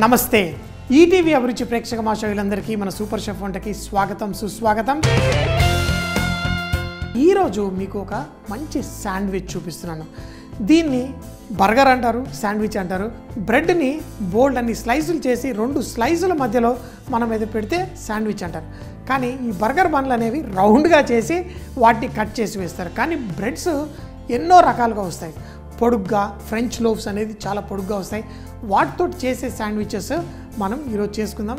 నమస్తే ఈటీవీ అభిరుచి ప్రేక్షక మాషవులందరికీ మన సూపర్ షెఫ్ వంటకి స్వాగతం సుస్వాగతం. ఈరోజు మీకు ఒక మంచి శాండ్విచ్ చూపిస్తున్నాను. దీన్ని బర్గర్ అంటారు, శాండ్విచ్ అంటారు. బ్రెడ్ని బోల్డ్ అన్ని స్లైసులు చేసి 2 స్లైసుల మధ్యలో మనం ఏదో పెడితే శాండ్విచ్ అంటారు. కానీ ఈ బర్గర్ బన్లు అనేవి రౌండ్గా చేసి వాటిని కట్ చేసి వేస్తారు. కానీ బ్రెడ్స్ ఎన్నో రకాలుగా వస్తాయి. పొడుగ్గా ఫ్రెంచ్ లోఫ్స్ అనేది చాలా పొడుగ్గా వస్తాయి. వాటితో చేసే శాండ్విచెస్ మనం ఈరోజు చేసుకుందాం.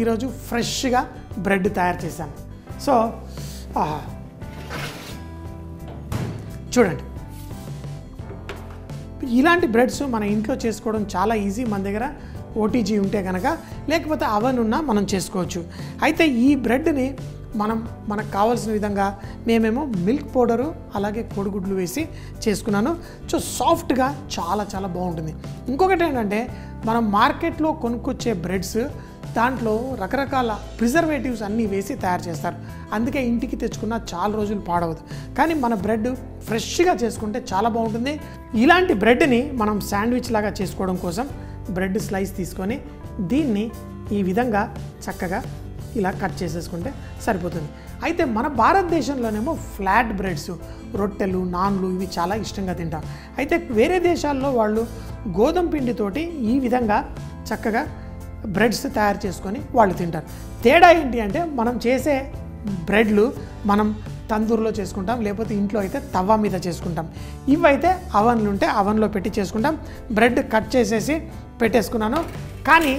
ఈరోజు ఫ్రెష్గా బ్రెడ్ తయారు చేశాను. సో చూడండి, ఇలాంటి బ్రెడ్స్ మన ఇంట్లో చేసుకోవడం చాలా ఈజీ. మన దగ్గర ఓటీజీ ఉంటే కనుక, లేకపోతే అవన్ ఉన్నా మనం చేసుకోవచ్చు. అయితే ఈ బ్రెడ్ని మనకు కావాల్సిన విధంగా మేమేమో మిల్క్ పౌడరు అలాగే కోడిగుడ్లు వేసి చేసుకున్నాను. సో సాఫ్ట్గా చాలా చాలా బాగుంటుంది. ఇంకొకటి ఏంటంటే, మనం మార్కెట్లో కొనుక్కొచ్చే బ్రెడ్స్ దాంట్లో రకరకాల ప్రిజర్వేటివ్స్ అన్నీ వేసి తయారు చేస్తారు. అందుకే ఇంటికి తెచ్చుకున్న చాలా రోజులు పాడవదు. కానీ మన బ్రెడ్ ఫ్రెష్గా చేసుకుంటే చాలా బాగుంటుంది. ఇలాంటి బ్రెడ్ని మనం శాండ్విచ్ లాగా చేసుకోవడం కోసం బ్రెడ్ స్లైస్ తీసుకొని దీన్ని ఈ విధంగా చక్కగా ఇలా కట్ చేసేసుకుంటే సరిపోతుంది. అయితే మన భారతదేశంలోనేమో ఫ్లాట్ బ్రెడ్స్, రొట్టెలు, నాన్లు ఇవి చాలా ఇష్టంగా తింటాం. అయితే వేరే దేశాల్లో వాళ్ళు గోధుమ పిండితోటి ఈ విధంగా చక్కగా బ్రెడ్స్ తయారు చేసుకొని వాళ్ళు తింటారు. తేడా ఏంటి అంటే, మనం చేసే బ్రెడ్లు మనం తందూరులో చేసుకుంటాం, లేకపోతే ఇంట్లో అయితే తవ్వ మీద చేసుకుంటాం. ఇవైతే అవన్లు ఉంటే అవన్లో పెట్టి చేసుకుంటాం. బ్రెడ్ కట్ చేసేసి పెట్టేసుకున్నాను. కానీ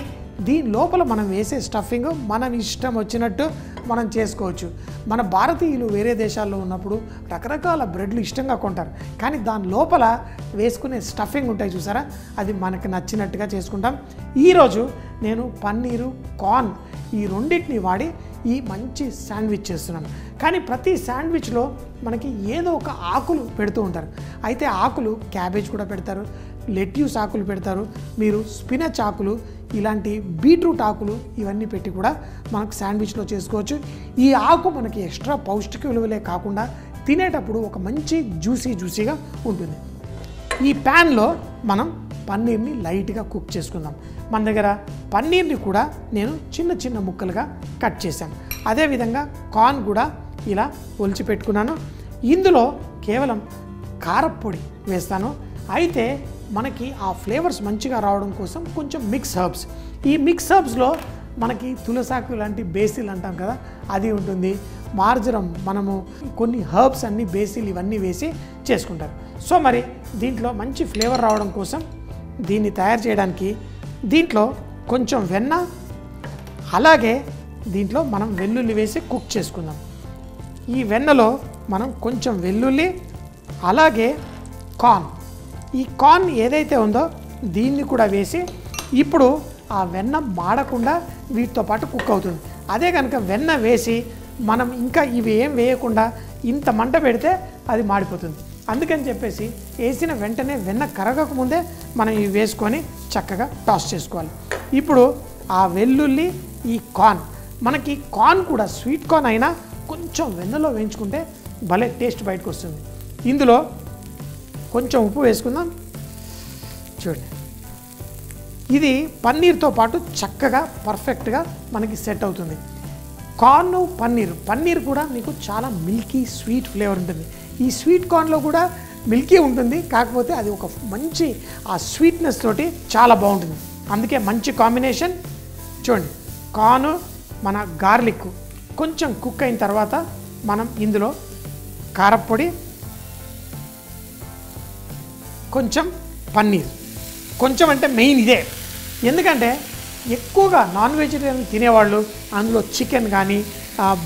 దీని లోపల మనం వేసే స్టఫింగ్ మనం ఇష్టం వచ్చినట్టు మనం చేసుకోవచ్చు. మన భారతీయులు వేరే దేశాల్లో ఉన్నప్పుడు రకరకాల బ్రెడ్లు ఇష్టంగా కొంటారు. కానీ దాని లోపల వేసుకునే స్టఫింగ్ ఉంటాయి చూసారా, అది మనకు నచ్చినట్టుగా చేసుకుంటాం. ఈరోజు నేను పన్నీరు, కార్న్ ఈ రెండింటిని వాడి ఈ మంచి శాండ్విచ్ చేస్తున్నాను. కానీ ప్రతి శాండ్విచ్లో మనకి ఏదో ఒక ఆకులు పెడుతూ ఉంటారు. అయితే ఆకులు క్యాబేజ్ కూడా పెడతారు, లెట్యూస్ ఆకులు పెడతారు, మీరు స్పినచ్ ఆకులు, ఇలాంటి బీట్రూట్ ఆకులు ఇవన్నీ పెట్టి కూడా మనకు శాండ్విచ్లో చేసుకోవచ్చు. ఈ ఆకు మనకి ఎక్స్ట్రా పౌష్టిక విలువలే కాకుండా తినేటప్పుడు ఒక మంచి జ్యూసీగా ఉంటుంది. ఈ ప్యాన్లో మనం పన్నీర్ని లైట్గా కుక్ చేసుకుందాం. మన దగ్గర పన్నీర్ని కూడా నేను చిన్న చిన్న ముక్కలుగా కట్ చేశాను. అదేవిధంగా కార్న్ కూడా ఇలా ఒలిచి పెట్టుకున్నాను. ఇందులో కేవలం కారప్పొడి వేస్తాను. అయితే మనకి ఆ ఫ్లేవర్స్ మంచిగా రావడం కోసం కొంచెం మిక్స్ హర్బ్స్, ఈ మిక్స్ హర్బ్స్లో మనకి తులసాకు లాంటి బేసిల్ అంటాం కదా, అది ఉంటుంది. మార్జరం, మనము కొన్ని హర్బ్స్ అన్నీ బేసిల్ ఇవన్నీ వేసి చేసుకుంటారు. సో మరి దీంట్లో మంచి ఫ్లేవర్ రావడం కోసం దీన్ని తయారు చేయడానికి దీంట్లో కొంచెం వెన్న, అలాగే దీంట్లో మనం వెల్లుల్లి వేసి కుక్ చేసుకుందాం. ఈ వెన్నలో మనం కొంచెం వెల్లుల్లి, అలాగే కార్న్, ఈ కార్న్ ఏదైతే ఉందో దీన్ని కూడా వేసి, ఇప్పుడు ఆ వెన్న మాడకుండా వీటితో పాటు కుక్ అవుతుంది. అదే కనుక వెన్న వేసి మనం ఇంకా ఇవి ఏం వేయకుండా ఇంత మంట పెడితే అది మాడిపోతుంది. అందుకని చెప్పేసి వేసిన వెంటనే వెన్న కరగకముందే మనం ఇవి వేసుకొని చక్కగా టాస్ చేసుకోవాలి. ఇప్పుడు ఆ వెల్లుల్లి, ఈ కార్న్, మనకి కార్న్ కూడా స్వీట్ కార్న్ అయినా కొంచెం వెన్నలో వేయించుకుంటే భలే టేస్ట్ బయటకు వస్తుంది. ఇందులో కొంచెం ఉప్పు వేసుకుందాం. చూడండి, ఇది పన్నీర్తో పాటు చక్కగా పర్ఫెక్ట్గా మనకి సెట్ అవుతుంది. కార్న్, పన్నీర్ కూడా మీకు చాలా మిల్కీ స్వీట్ ఫ్లేవర్ ఉంటుంది. ఈ స్వీట్ కార్న్లో కూడా మిల్కీ ఉంటుంది, కాకపోతే అది ఒక మంచి ఆ స్వీట్నెస్ తోటి చాలా బాగుంటుంది. అందుకే మంచి కాంబినేషన్. చూడండి, కార్న్, మన గార్లిక్ కొంచెం కుక్ అయిన తర్వాత మనం ఇందులో కారప్పొడి, కొంచెం పన్నీర్, కొంచెం అంటే మెయిన్ ఇదే. ఎందుకంటే ఎక్కువగా నాన్ వెజిటేరియన్ తినేవాళ్ళు అందులో చికెన్ కానీ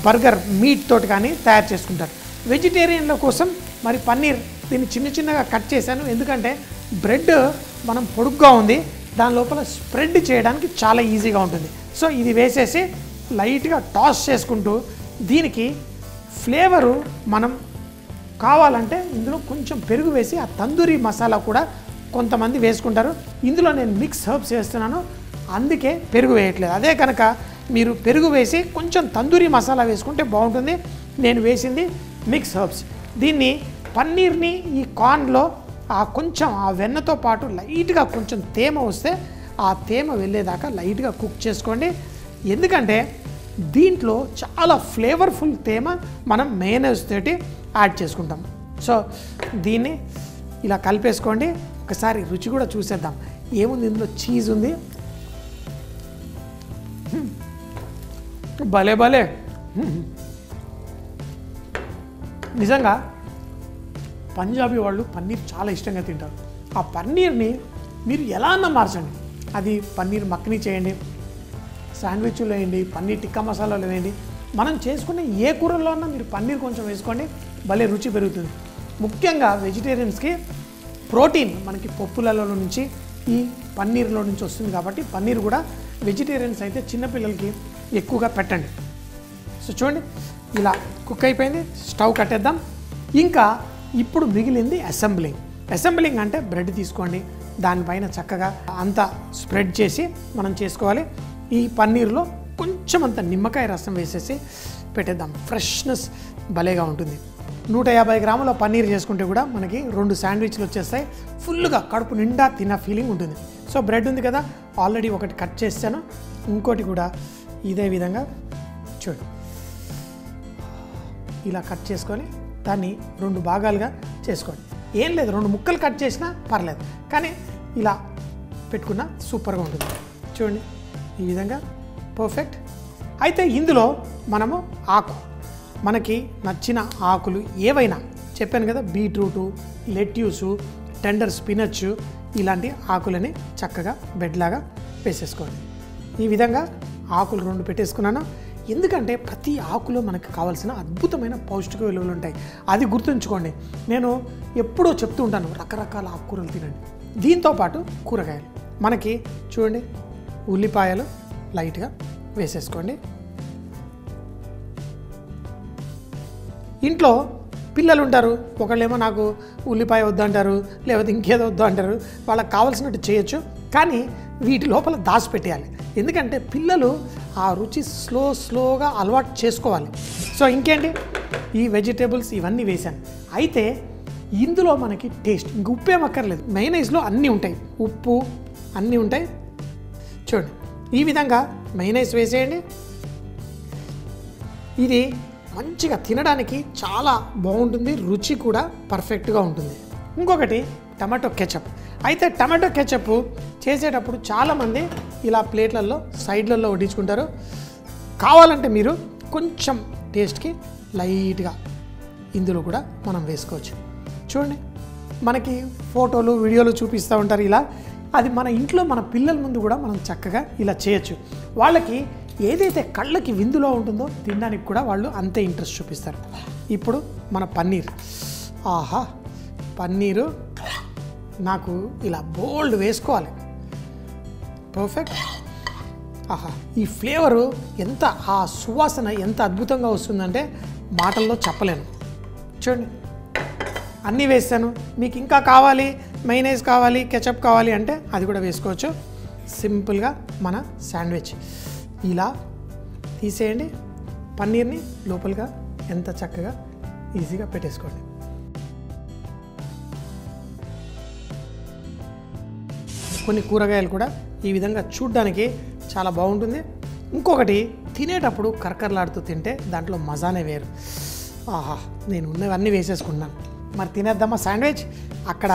బర్గర్ మీట్ తోటి కానీ తయారు చేసుకుంటారు. వెజిటేరియన్ల కోసం మరి పన్నీర్ దీన్ని చిన్న చిన్నగా కట్ చేశాను. ఎందుకంటే బ్రెడ్ మనం పొడుగ్గా ఉంది, దాని లోపల స్ప్రెడ్ చేయడానికి చాలా ఈజీగా ఉంటుంది. సో ఇది వేసేసి లైట్గా టాస్ చేసుకుంటూ, దీనికి ఫ్లేవరు మనం కావాలంటే ఇందులో కొంచెం పెరుగు వేసి ఆ తందూరి మసాలా కూడా కొంతమంది వేసుకుంటారు. ఇందులో నేను మిక్స్ హర్బ్స్ వేస్తున్నాను, అందుకే పెరుగు వేయట్లేదు. అదే కనుక మీరు పెరుగు వేసి కొంచెం తందూరి మసాలా వేసుకుంటే బాగుంటుంది. నేను వేసింది మిక్స్ హర్బ్స్. దీన్ని పన్నీర్ని ఈ కార్న్లో కొంచెం ఆ వెన్నతో పాటు లైట్గా కొంచెం తేమ వస్తే ఆ తేమ వెళ్ళేదాకా లైట్గా కుక్ చేసుకోండి. ఎందుకంటే దీంట్లో చాలా ఫ్లేవర్ఫుల్ తేమ మనం మేయోనైస్ తోటి యాడ్ చేసుకుంటాం. సో దీన్ని ఇలా కలిపేసుకోండి. ఒకసారి రుచి కూడా చూసేద్దాం. ఏముంది ఇందులో, చీజ్ ఉంది. భలే భలే, నిజంగా పంజాబీ వాళ్ళు పన్నీర్ చాలా ఇష్టంగా తింటారు. ఆ పన్నీర్ని మీరు ఎలా అన్నా మార్చండి. అది పన్నీర్ మక్ని చేయండి, శాండ్విచ్లు వేయండి, పన్నీర్ టిక్కా మసాలాలు వేయండి, మనం చేసుకునే ఏ కూరల్లో అన్నా మీరు పన్నీర్ కొంచెం వేసుకోండి, భలే రుచి పెరుగుతుంది. ముఖ్యంగా వెజిటేరియన్స్కి ప్రోటీన్ మనకి పప్పులలో నుంచి ఈ పన్నీర్లో నుంచి వస్తుంది కాబట్టి పన్నీర్ కూడా వెజిటేరియన్స్ అయితే చిన్నపిల్లలకి ఎక్కువగా పెట్టండి. సో చూడండి ఇలా కుక్ అయిపోయింది. స్టవ్ కట్టేద్దాం. ఇంకా ఇప్పుడు మిగిలింది అసెంబ్లింగ్ అంటే బ్రెడ్ తీసుకోండి, దానిపైన చక్కగా అంతా స్ప్రెడ్ చేసి మనం చేసుకోవాలి. ఈ పన్నీర్లో కొంచెం అంత నిమ్మకాయ రసం వేసేసి పెట్టేద్దాం. ఫ్రెష్నెస్ భలేగా ఉంటుంది. 150 గ్రాముల పన్నీర్ చేసుకుంటే కూడా మనకి 2 శాండ్విచ్లు వచ్చేస్తాయి. ఫుల్గా కడుపు నిండా తిన్న ఫీలింగ్ ఉంటుంది. సో బ్రెడ్ ఉంది కదా, ఆల్రెడీ ఒకటి కట్ చేస్తాను, ఇంకోటి కూడా ఇదే విధంగా చూడు ఇలా కట్ చేసుకొని దాన్ని 2 భాగాలుగా చేసుకోండి. ఏం లేదు, 2 ముక్కలు కట్ చేసినా పర్లేదు, కానీ ఇలా పెట్టుకున్నా సూపర్గా ఉంటుంది. చూడండి ఈ విధంగా పర్ఫెక్ట్. అయితే ఇందులో మనము మనకి నచ్చిన ఆకులు ఏవైనా చెప్పాను కదా, బీట్రూటు, లెట్యూసు, టెండర్ స్పినచ్ ఇలాంటి ఆకులని చక్కగా బెడ్లాగా వేసేసుకోండి. ఈ విధంగా ఆకులు 2 పెట్టేసుకున్నాను. ఎందుకంటే ప్రతి ఆకులో మనకు కావాల్సిన అద్భుతమైన పౌష్టిక విలువలు ఉంటాయి. అది గుర్తుంచుకోండి. నేను ఎప్పుడూ చెప్తూ ఉంటాను, రకరకాల ఆకుకూరలు తినండి. దీంతోపాటు కూరగాయలు మనకి చూడండి, ఉల్లిపాయలు లైట్గా వేసేసుకోండి. ఇంట్లో పిల్లలు ఉంటారు, ఒకళ్ళేమో నాకు ఉల్లిపాయ వద్దంటారు, లేకపోతే ఇంకేదో వద్దు అంటారు. వాళ్ళకి కావాల్సినట్టు చేయొచ్చు, కానీ వీటి లోపల దాచిపెట్టేయాలి. ఎందుకంటే పిల్లలు ఆ రుచి స్లోగా అలవాటు చేసుకోవాలి. సో ఇంకేంటి, ఈ వెజిటేబుల్స్ ఇవన్నీ వేసాను. అయితే ఇందులో మనకి టేస్ట్ ఇంక ఉప్పు ఏమక్కర్లేదు. మెయోనైస్లో అన్నీ ఉంటాయి, ఉప్పు అన్నీ ఉంటాయి. చూడండి ఈ విధంగా మెయోనైస్ వేసేయండి. ఇది మంచిగా తినడానికి చాలా బాగుంటుంది, రుచి కూడా పర్ఫెక్ట్గా ఉంటుంది. ఇంకొకటి టమాటో కెచప్. అయితే టమాటో కెచప్ చేసేటప్పుడు చాలామంది ఇలా ప్లేట్లలో సైడ్లలో వడ్డించుకుంటారు. కావాలంటే మీరు కొంచెం టేస్ట్కి లైట్గా ఇందులో కూడా మనం వేసుకోవచ్చు. చూడండి మనకి ఫోటోలు వీడియోలు చూపిస్తూ ఉంటారు ఇలా. అది మన ఇంట్లో మన పిల్లల ముందు కూడా మనం చక్కగా ఇలా చేయొచ్చు. వాళ్ళకి ఏదైతే కళ్ళకి విందులో ఉంటుందో తినడానికి కూడా వాళ్ళు అంతే ఇంట్రెస్ట్ చూపిస్తారు. ఇప్పుడు మన పన్నీర్, ఆహా పన్నీరు నాకు ఇలా బోల్డ్ వేసుకోవాలి. పర్ఫెక్ట్. ఆహా ఈ ఫ్లేవరు ఎంత, ఆ సువాసన ఎంత అద్భుతంగా వస్తుందంటే మాటల్లో చెప్పలేను. చూడండి అన్నీ వేస్తాను. మీకు ఇంకా కావాలి, మైనైజ్ కావాలి, కెచప్ కావాలి అంటే అది కూడా వేసుకోవచ్చు. సింపుల్గా మన శాండ్విచ్ ఇలా తీసేయండి. పన్నీర్ని లోపలిగా ఎంత చక్కగా ఈజీగా పెట్టేసుకోండి. కొన్ని కూరగాయలు కూడా ఈ విధంగా చూడ్డానికి చాలా బాగుంటుంది. ఇంకొకటి తినేటప్పుడు కరకరలాడుతూ తింటే దాంట్లో మజానే వేరు. ఆహా నేను ఉన్నవన్నీ వేసేసుకున్నాను. మరి తినేద్దామా శాండ్విచ్? అక్కడ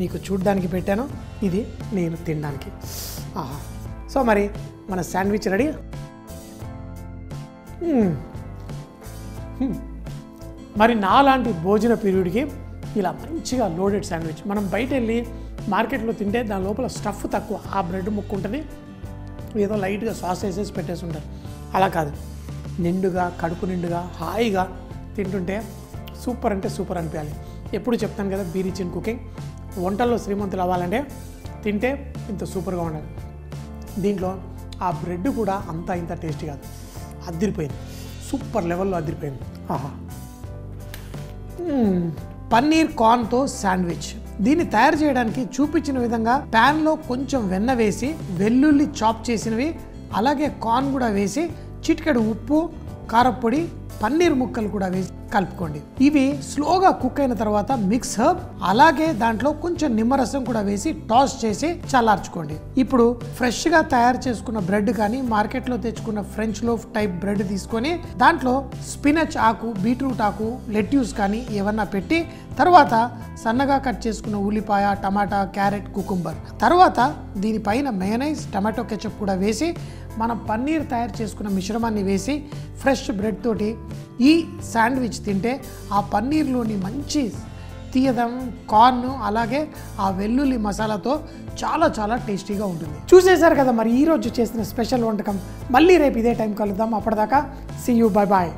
మీకు చూడ్డానికి పెట్టాను, ఇది నేను తినడానికి. ఆహా సో మరి మన శాండ్విచ్ రెడీ. మరి నాలాంటి భోజన పీరియడ్కి ఇలా మంచిగా లోడెడ్ శాండ్విచ్. మనం బయట వెళ్ళి మార్కెట్లో తింటే దాని లోపల స్టఫ్ తక్కువ, ఆ బ్రెడ్ ముక్క ఉంటుంది, ఏదో లైట్గా సాస్ వేసేసి పెట్టేసి ఉంటారు. అలా కాదు, నిండుగా కడుపు నిండుగా హాయిగా తింటుంటే సూపర్ అంటే సూపర్ అనిపించాలి. ఎప్పుడు చెప్తాను కదా, బీ రిచ్ ఇన్ కుకింగ్. వంటల్లో శ్రీమంతులు అవ్వాలంటే తింటే ఇంత సూపర్గా ఉండాలి. దీంట్లో ఆ బ్రెడ్ కూడా అంతా ఇంత టేస్టీ కాదు, అదిరిపోయింది, సూపర్ లెవెల్లో అదిరిపోయింది. ఆహా పన్నీర్ కార్న్తో శాండ్విచ్. దీన్ని తయారు చేయడానికి చూపించిన విధంగా ప్యాన్లో కొంచెం వెన్న వేసి, వెల్లుల్లి చాప్ చేసినవి, అలాగే కార్న్ కూడా వేసి, చిటికెడు ఉప్పు, కారప్పొడి, పన్నీర్ ముక్కలు కూడా వేసి కలుపుకోండి. ఇవి స్లోగా కుక్ అయిన తర్వాత మిక్స్ హర్బ్ అలాగే దాంట్లో కొంచెం నిమ్మరసం కూడా వేసి టాస్ చేసి చల్లార్చుకోండి. ఇప్పుడు ఫ్రెష్ గా తయారు చేసుకున్న బ్రెడ్ కానీ మార్కెట్లో తెచ్చుకున్న ఫ్రెంచ్ లోఫ్ టైప్ బ్రెడ్ తీసుకొని దాంట్లో స్పినచ్ ఆకు, బీట్రూట్ ఆకు, లెట్యూస్ కానీ ఏమన్నా పెట్టి తర్వాత సన్నగా కట్ చేసుకున్న ఉల్లిపాయ, టమాటా, క్యారెట్, కుకుంబర్, తర్వాత దీనిపైన మయోనైజ్, టమాటో కెచప్ కూడా వేసి మనం పన్నీర్ తయారు చేసుకున్న మిశ్రమాన్ని వేసి ఫ్రెష్ బ్రెడ్ తోటి ఈ శాండ్విచ్ తింటే ఆ పన్నీర్లోని మంచి తీయదం, కార్న్ అలాగే ఆ వెల్లుల్లి మసాలాతో చాలా చాలా టేస్టీగా ఉంటుంది. చూసేశారు కదా మరి ఈరోజు చేసిన స్పెషల్ వంటకం. మళ్ళీ రేపు ఇదే టైం కలుద్దాం. అప్పటిదాకా సీ యూ, బై బాయ్.